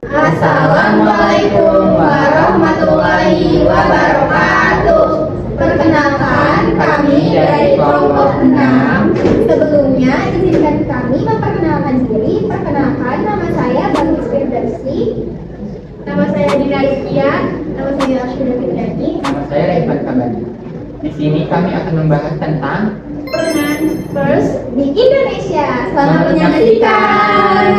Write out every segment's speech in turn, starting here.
Assalamualaikum warahmatullahi wabarakatuh. Perkenalkan, kami dari kelompok 6. Sebelumnya, izinkan kami memperkenalkan diri. Perkenalkan, nama saya Bagus Firdausy. Nama saya Dina Rizkia. Nama saya Arsyida Fitriani. Nama saya Raifat Kabadi. Di sini kami akan membahas tentang Peran pers di Indonesia. Selamat menyaksikan.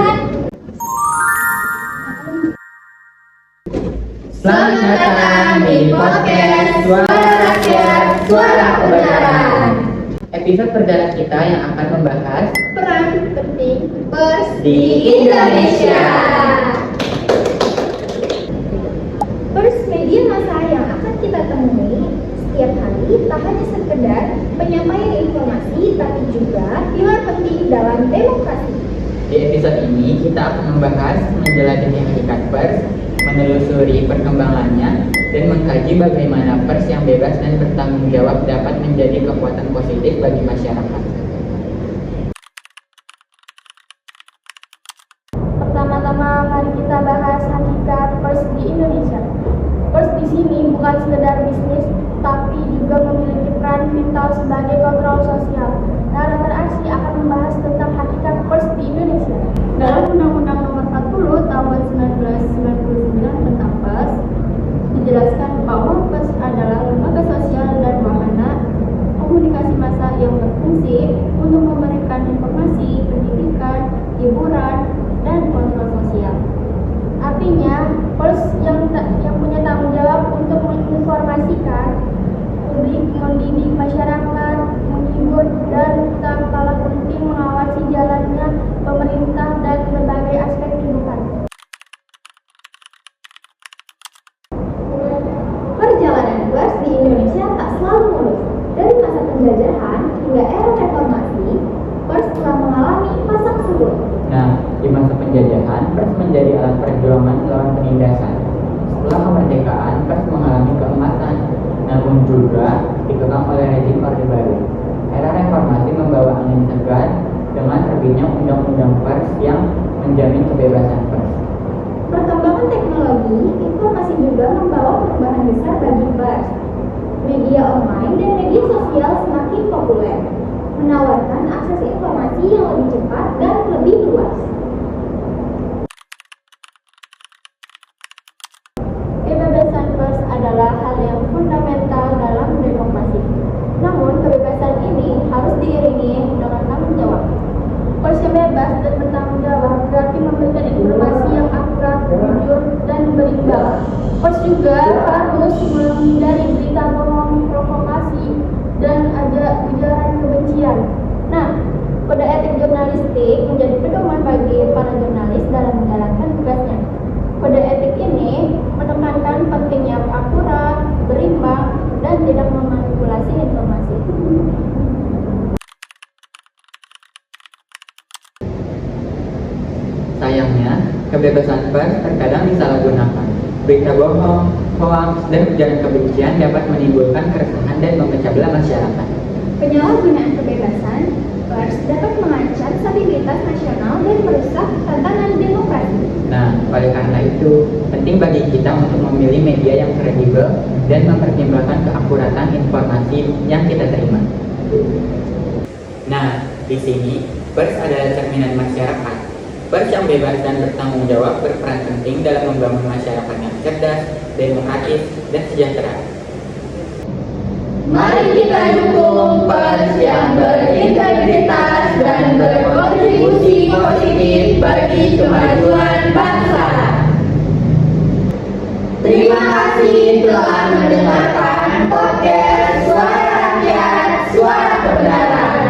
Selamat datang di podcast Suara Rakyat, Suara Kebenaran. Episode perdana kita yang akan membahas Peran penting pers di Indonesia. Pers media massa yang akan kita temui setiap hari tak hanya sekedar penyampaian informasi, tapi juga pilar penting dalam demokrasi. Di episode ini kita akan membahas menjelajahi hakikat pers, menelusuri perkembangannya, dan mengkaji bagaimana pers yang bebas dan bertanggung jawab dapat menjadi kekuatan positif bagi masyarakat. Pertama-tama mari kita bahas hakikat pers di Indonesia. Pers di sini bukan sekedar bisnis, tapi juga memiliki peran vital sebagai kontrol sosial. Narasumber Aksi akan membahas tentang hakikat pers di Indonesia. Dalam Undang-Undang Nomor 40 Tahun 1999 tentang pers, dijelaskan bahwa pers adalah lembaga sosial dan wahana komunikasi massa yang berfungsi untuk memberikan informasi, pendidikan, hiburan, dan kontrol sosial. Artinya, pers yang punya tanggung jawab untuk menginformasikan publik, mendidik masyarakat, menghibur, dan tak kalah penting mengawasi jalannya pemerintah dan berbagai aspek kehidupan. Perjalanan pers di Indonesia tak selalu mulus. Dari masa penjajahan hingga era reformasi, pers telah mengalami pasang surut. Nah, di masa penjajahan, pers menjadi alat perjuangan melawan penindasan. Setelah kemerdekaan, pers mengalami keemasan, namun juga dikekang oleh rezim Orde Baru. Era reformasi membawa angin segar dengan terbitnya undang-undang pers yang menjamin kebebasan pers. Perkembangan teknologi informasi juga membawa perubahan besar bagi pers. Media online dan media sosial semakin populer, menawarkan akses informasi yang lebih cepat dan lebih luas. Kebebasan pers adalah hal yang fundamental dalam demokrasi. Namun, kebebasan ini harus diiringi dengan tanggung jawab. Pers yang bebas dan bertanggung jawab berarti memberikan informasi yang akurat, jujur, dan berimbang. Pers juga harus menghindari berita bohong, provokasi, dan ujaran kebencian. Nah, kode etik jurnalistik menjadi pedoman bagi para jurnalis dalam menjalankan tugasnya. Kode etik ini menekankan pentingnya akurat, berimbang, dan tidak memanipulasi informasi. Sayangnya, kebebasan pers terkadang disalahgunakan. Berita bohong, hoaks, dan ujaran kebencian dapat menimbulkan keresahan dan memecah belah masyarakat. Penyalahgunaan kebebasan pers dapat mengancam stabilitas nasional dan merusak tatanan demokrasi. Nah, oleh karena itu, penting bagi kita untuk memilih media yang kredibel dan mempertimbangkan keakuratan informasi yang kita terima. Nah, di sini, pers adalah cerminan masyarakat. Pers yang bebas dan bertanggung jawab berperan penting dalam membangun masyarakat yang cerdas, demokratis, dan sejahtera. Mari kita dukung pers yang berintegritas dan berkontribusi positif bagi kemajuan bangsa. Terima kasih telah mendengarkan podcast Suara Rakyat, Suara Kebenaran.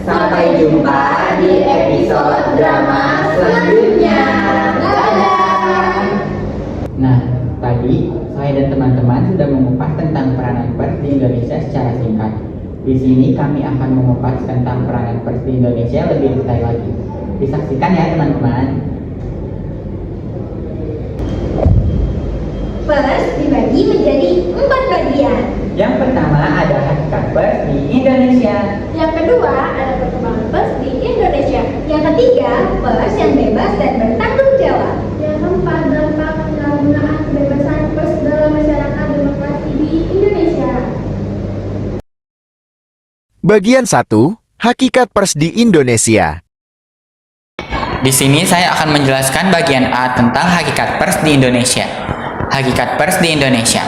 Sampai jumpa di episode drama selanjutnya. Dadah! Nah, tadi saya dan teman-teman sudah mengupas tentang peranan pers di Indonesia secara singkat. Di sini kami akan mengupas tentang peranan pers di Indonesia lebih detail lagi. Disaksikan ya teman-teman. Pers dibagi menjadi 4 bagian. Yang pertama ada hakikat pers di Indonesia. Yang kedua ada perkembangan pers di Indonesia. Yang ketiga, pers yang bebas dan bertanggung jawab. Bagian 1. Hakikat pers di Indonesia. Di sini saya akan menjelaskan bagian A tentang hakikat pers di Indonesia. Hakikat pers di Indonesia.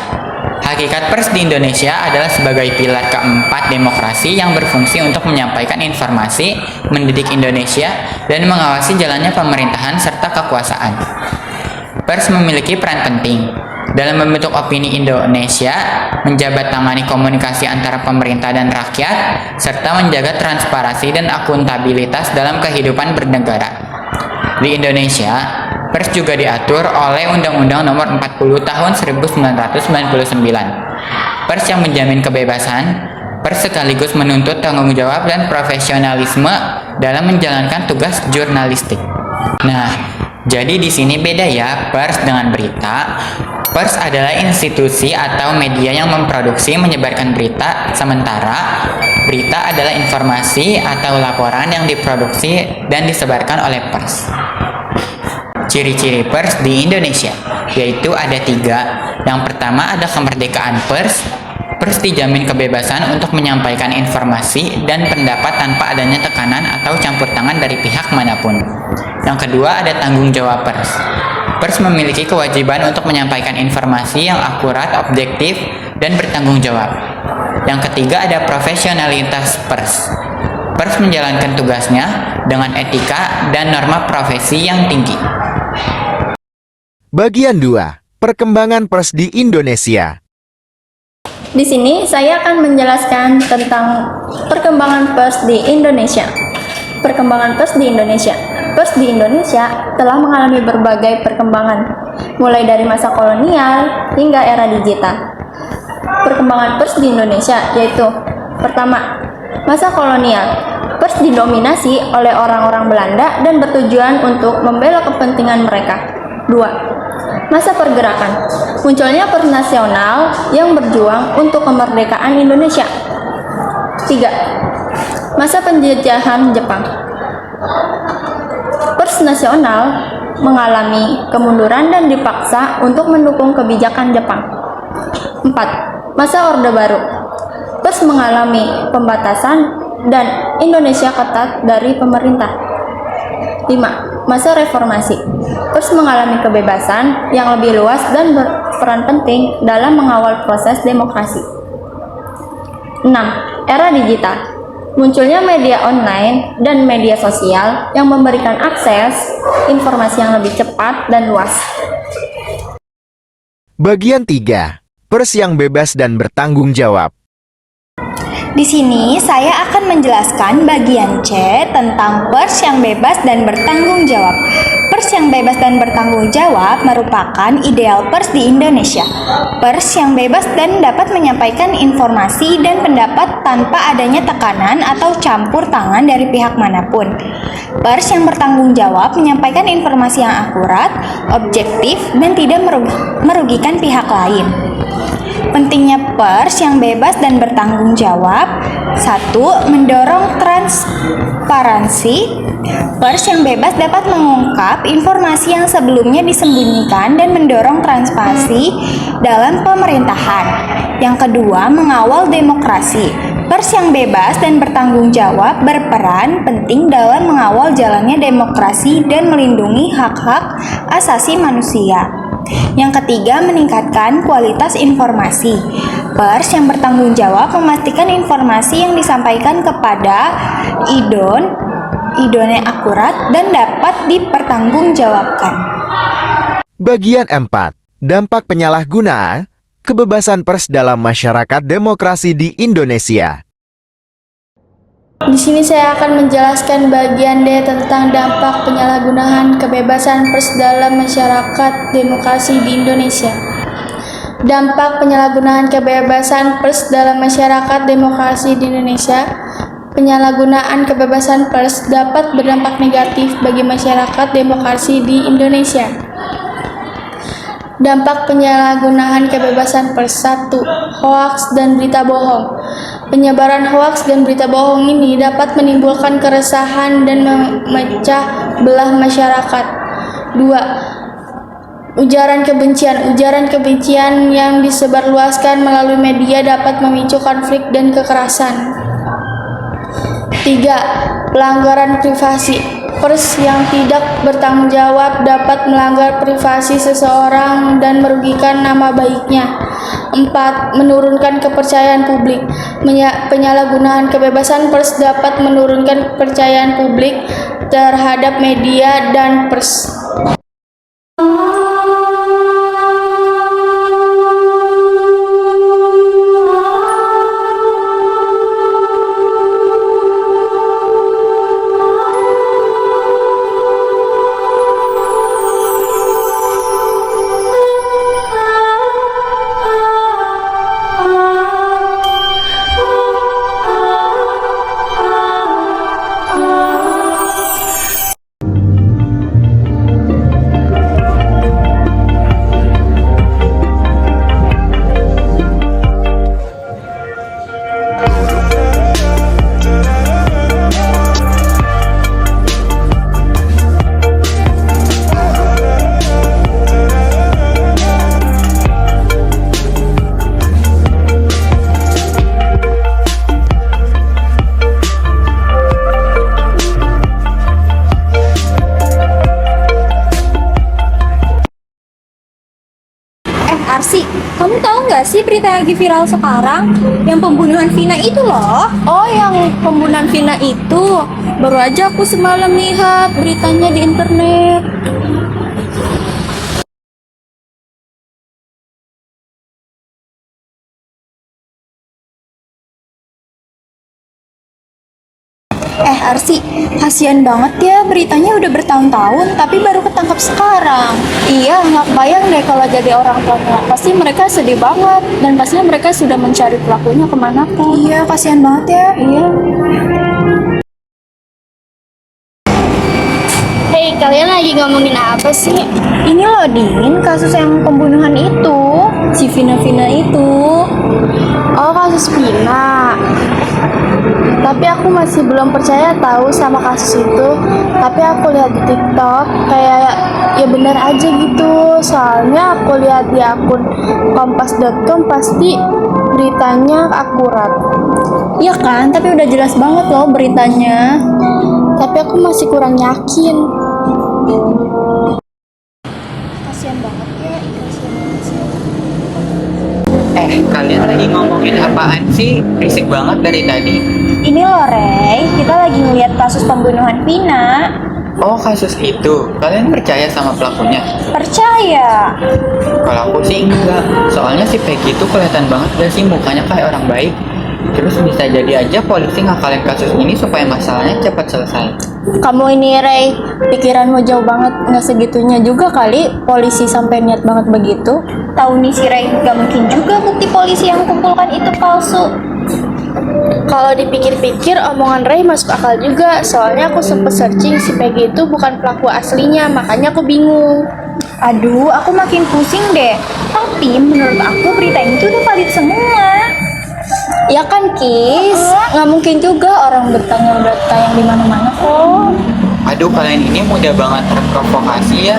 Hakikat pers di Indonesia adalah sebagai pilar keempat demokrasi yang berfungsi untuk menyampaikan informasi, mendidik Indonesia, dan mengawasi jalannya pemerintahan serta kekuasaan. Pers memiliki peran penting dalam membentuk opini Indonesia, menjabat tangani komunikasi antara pemerintah dan rakyat, serta menjaga transparansi dan akuntabilitas dalam kehidupan bernegara. Di Indonesia, pers juga diatur oleh Undang-Undang Nomor 40 Tahun 1999. Pers yang menjamin kebebasan, pers sekaligus menuntut tanggung jawab dan profesionalisme dalam menjalankan tugas jurnalistik. Nah, jadi di sini beda ya pers dengan berita. Pers adalah institusi atau media yang memproduksi menyebarkan berita, sementara berita adalah informasi atau laporan yang diproduksi dan disebarkan oleh pers. Ciri-ciri pers di Indonesia, yaitu ada 3. Yang pertama ada kemerdekaan pers. Pers dijamin kebebasan untuk menyampaikan informasi dan pendapat tanpa adanya tekanan atau campur tangan dari pihak manapun. Yang kedua ada tanggung jawab pers. Pers memiliki kewajiban untuk menyampaikan informasi yang akurat, objektif, dan bertanggung jawab. Yang ketiga ada profesionalitas pers. Pers menjalankan tugasnya dengan etika dan norma profesi yang tinggi. Bagian 2. Perkembangan pers di Indonesia. Di sini saya akan menjelaskan tentang perkembangan pers di Indonesia. Perkembangan pers di Indonesia. Pers di Indonesia telah mengalami berbagai perkembangan, mulai dari masa kolonial hingga era digital. Perkembangan pers di Indonesia yaitu: pertama, masa kolonial. Pers didominasi oleh orang-orang Belanda dan bertujuan untuk membela kepentingan mereka. 2. Masa pergerakan. Munculnya pers nasional yang berjuang untuk kemerdekaan Indonesia. 3. Masa penjajahan Jepang. Pers nasional mengalami kemunduran dan dipaksa untuk mendukung kebijakan Jepang. 4. Masa Orde Baru. Pers mengalami pembatasan dan Indonesia ketat dari pemerintah. 5. Masa reformasi. Pers mengalami kebebasan yang lebih luas dan berperan penting dalam mengawal proses demokrasi. 6. Era digital. Munculnya media online dan media sosial yang memberikan akses informasi yang lebih cepat dan luas. Bagian 3. Pers yang bebas dan bertanggung jawab. Di sini saya akan menjelaskan bagian C tentang pers yang bebas dan bertanggung jawab. Pers yang bebas dan bertanggung jawab merupakan ideal pers di Indonesia. Pers yang bebas dan dapat menyampaikan informasi dan pendapat tanpa adanya tekanan atau campur tangan dari pihak manapun. Pers yang bertanggung jawab menyampaikan informasi yang akurat, objektif, dan tidak merugikan pihak lain. Pentingnya pers yang bebas dan bertanggung jawab. 1. Mendorong transparansi. Pers yang bebas dapat mengungkap informasi yang sebelumnya disembunyikan dan mendorong transparansi dalam pemerintahan. Yang kedua, mengawal demokrasi. Pers yang bebas dan bertanggung jawab berperan penting dalam mengawal jalannya demokrasi dan melindungi hak-hak asasi manusia. Yang ketiga, meningkatkan kualitas informasi. Pers yang bertanggung jawab memastikan informasi yang disampaikan kepada idone akurat dan dapat dipertanggungjawabkan. Bagian 4. Dampak penyalahgunaan kebebasan pers dalam masyarakat demokrasi di Indonesia. Di sini saya akan menjelaskan bagian D tentang dampak penyalahgunaan kebebasan pers dalam masyarakat demokrasi di Indonesia. Dampak penyalahgunaan kebebasan pers dalam masyarakat demokrasi di Indonesia. Penyalahgunaan kebebasan pers dapat berdampak negatif bagi masyarakat demokrasi di Indonesia. Dampak penyalahgunaan kebebasan pers. 1. Hoaks dan berita bohong. Penyebaran hoaks dan berita bohong ini dapat menimbulkan keresahan dan memecah belah masyarakat. 2. Ujaran kebencian. Ujaran kebencian yang disebarluaskan melalui media dapat memicu konflik dan kekerasan. 3. Pelanggaran privasi. Pers yang tidak bertanggung jawab dapat melanggar privasi seseorang dan merugikan nama baiknya. 4. Menurunkan kepercayaan publik. Penyalahgunaan kebebasan pers dapat menurunkan kepercayaan publik terhadap media dan pers. Arsi, kamu tahu nggak sih berita yang lagi viral sekarang? Yang pembunuhan Vina itu loh. Oh, yang pembunuhan Vina itu. Baru aja aku semalam lihat beritanya di internet. Arsi, kasihan banget ya, beritanya udah bertahun-tahun tapi baru ketangkap sekarang. Iya, nggak bayang deh kalau jadi orang tuanya. Pasti mereka sedih banget dan pastinya mereka sudah mencari pelakunya kemanapun. Iya, kasihan banget ya. Iya. Hei, kalian lagi ngomongin apa sih? Ini loh, Din, kasus yang pembunuhan itu. Si Vina itu. Oh, kasus Vina. Tapi aku masih belum percaya tahu sama kasus itu. Tapi aku lihat di TikTok kayak ya bener aja gitu. Soalnya aku lihat di akun kompas.com pasti beritanya akurat. Iya kan, tapi udah jelas banget loh beritanya. Tapi aku masih kurang yakin. Kasihan banget ya, kasihan banget sih. Kalian lagi ngomongin apaan sih? Risik banget dari tadi. Ini loh, Rey, kita lagi ngeliat kasus pembunuhan Vina. Oh, kasus itu. Kalian percaya sama pelakunya? Percaya. Kalau aku sih enggak. Soalnya si Peggy itu kelihatan banget gak sih mukanya kayak orang baik. Terus bisa jadi aja polisi ngakalin kasus ini supaya masalahnya cepat selesai. Kamu ini, Rey, pikiranmu jauh banget. Nggak segitunya juga kali polisi sampai niat banget begitu. Tahu nih si Rey, gak mungkin juga bukti polisi yang kumpulkan itu palsu. Kalau dipikir-pikir omongan Ray masuk akal juga. Soalnya aku sempet searching si Peggy itu bukan pelaku aslinya, makanya aku bingung. Aduh, aku makin pusing deh. Tapi menurut aku berita itu udah valid semua. Ya kan, Kis? Nggak mungkin juga orang bertanya di mana-mana kok. Aduh, kalian ini mudah banget terprovokasi ya.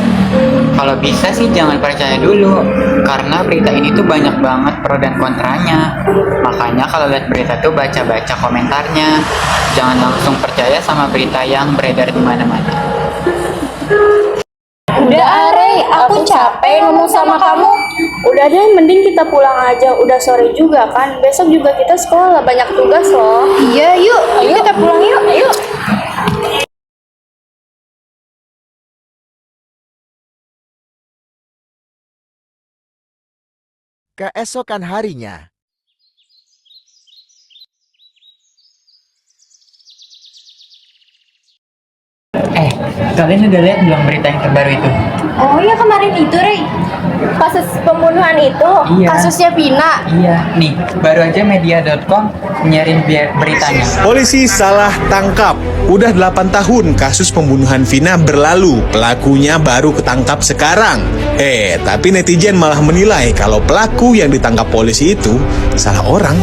Kalau bisa sih jangan percaya dulu, karena berita ini tuh banyak banget pro dan kontranya. Makanya kalau lihat berita tuh baca-baca komentarnya. Jangan langsung percaya sama berita yang beredar di mana-mana. Udah, Rey, aku capek ngomong sama kamu. Udah deh, mending kita pulang aja. Udah sore juga kan. Besok juga kita sekolah, banyak tugas loh. Iya, yuk. Ayo kita pulang yuk. Ayo. Keesokan harinya, Kalian udah lihat belum berita yang terbaru itu? Oh iya, kemarin itu, Rey. Kasus pembunuhan itu, Iya. kasusnya Vina. Iya, nih, baru aja media.com nyarin beritanya. Polisi salah tangkap. Udah 8 tahun kasus pembunuhan Vina berlalu. Pelakunya baru ketangkap sekarang. Tapi netizen malah menilai kalau pelaku yang ditangkap polisi itu salah orang.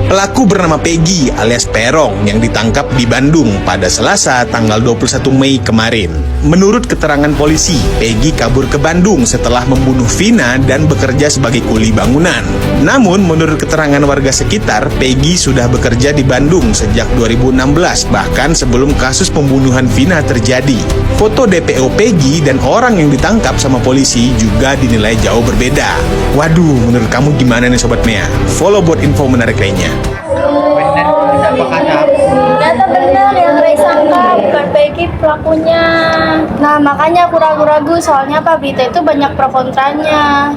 Pelaku bernama Peggy alias Perong yang ditangkap di Bandung pada Selasa tanggal 21 Mei kemarin. Menurut keterangan polisi, Peggy kabur ke Bandung setelah membunuh Vina dan bekerja sebagai kuli bangunan. Namun, menurut keterangan warga sekitar, Peggy sudah bekerja di Bandung sejak 2016, bahkan sebelum kasus pembunuhan Vina terjadi. Foto DPO Peggy dan orang yang ditangkap sama polisi juga dinilai jauh berbeda. Waduh, menurut kamu gimana nih Sobat Mea? Follow buat info menarik lainnya. Benar, apa kata? Ternyata benar yang Ray sangka, bukan Peggy pelakunya. Nah, makanya aku ragu-ragu soalnya Pak berita itu banyak pro kontranya.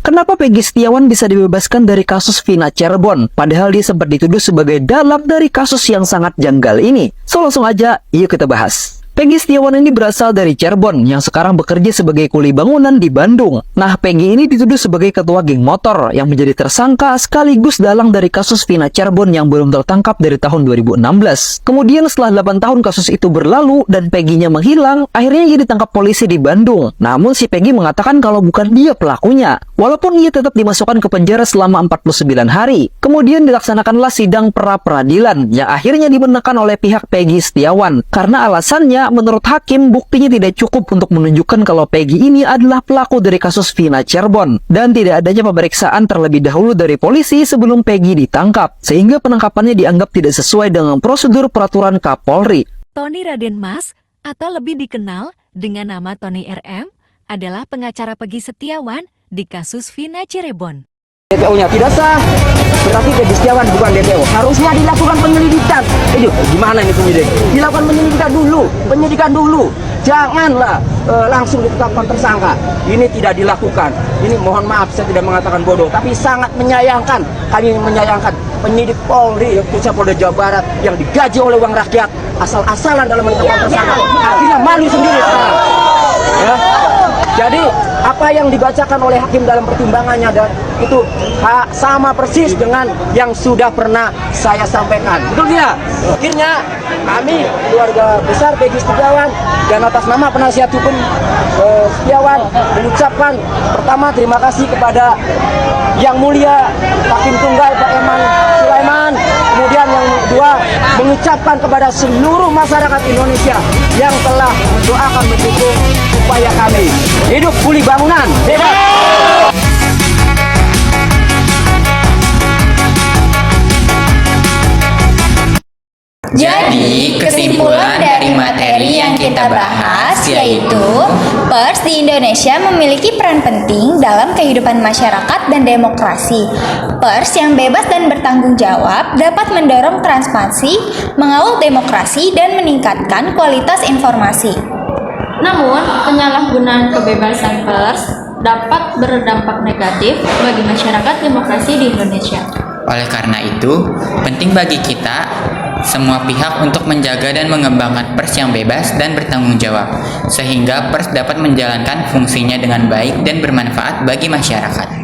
Kenapa Peggy Setiawan bisa dibebaskan dari kasus Vina Cirebon, padahal dia sempat dituduh sebagai dalang dari kasus yang sangat janggal ini? So, langsung aja, yuk kita bahas. Peggy Setiawan ini berasal dari Cirebon yang sekarang bekerja sebagai kuli bangunan di Bandung. Nah, Peggy ini dituduh sebagai ketua geng motor yang menjadi tersangka sekaligus dalang dari kasus Vina Cirebon yang belum tertangkap dari tahun 2016. Kemudian setelah 8 tahun kasus itu berlalu dan Peggy-nya menghilang, akhirnya ia ditangkap polisi di Bandung. Namun si Peggy mengatakan kalau bukan dia pelakunya. Walaupun ia tetap dimasukkan ke penjara selama 49 hari. Kemudian dilaksanakanlah sidang pra-peradilan yang akhirnya dimenangkan oleh pihak Peggy Setiawan karena alasannya menurut hakim buktinya tidak cukup untuk menunjukkan kalau Peggy ini adalah pelaku dari kasus Vina Cirebon dan tidak adanya pemeriksaan terlebih dahulu dari polisi sebelum Peggy ditangkap sehingga penangkapannya dianggap tidak sesuai dengan prosedur peraturan Kapolri. Tony Raden Mas, atau lebih dikenal dengan nama Tony RM, adalah pengacara Peggy Setiawan di kasus Vina Cirebon. DPO-nya tidak sah, berarti Peggy Setiawan bukan DPO. Harusnya dilakukan penyelidikan. Gimana ini penyidik? Dilakukan penyidikan dulu. Janganlah langsung ditetapkan tersangka. Ini tidak dilakukan. Ini mohon maaf, saya tidak mengatakan bodoh, tapi sangat menyayangkan. Kami menyayangkan penyidik Polri, khususnya Polda Jawa Barat, yang digaji oleh uang rakyat, asal-asalan dalam menetapkan tersangka. Akhirnya malu sendiri sekarang. Ya. Jadi apa yang dibacakan oleh hakim dalam pertimbangannya dan itu sama persis dengan yang sudah pernah saya sampaikan. Betul tidak? Akhirnya kami keluarga besar Peggy Setiawan dan atas nama penasihat hukum Setiawan mengucapkan pertama terima kasih kepada Yang Mulia Hakim Tunggal Pak Eman Sulaiman. Kemudian yang kedua mengucapkan kepada seluruh masyarakat Indonesia yang telah mendoakan mendukung upaya kami. Hidup kuli bangunan, bebas! Jadi, kesimpulan dari materi yang kita bahas yaitu pers di Indonesia memiliki peran penting dalam kehidupan masyarakat dan demokrasi. Pers yang bebas dan bertanggung jawab dapat mendorong transparansi, mengawal demokrasi, dan meningkatkan kualitas informasi. Namun, penyalahgunaan kebebasan pers dapat berdampak negatif bagi masyarakat demokrasi di Indonesia. Oleh karena itu, penting bagi kita semua pihak untuk menjaga dan mengembangkan pers yang bebas dan bertanggung jawab, sehingga pers dapat menjalankan fungsinya dengan baik dan bermanfaat bagi masyarakat.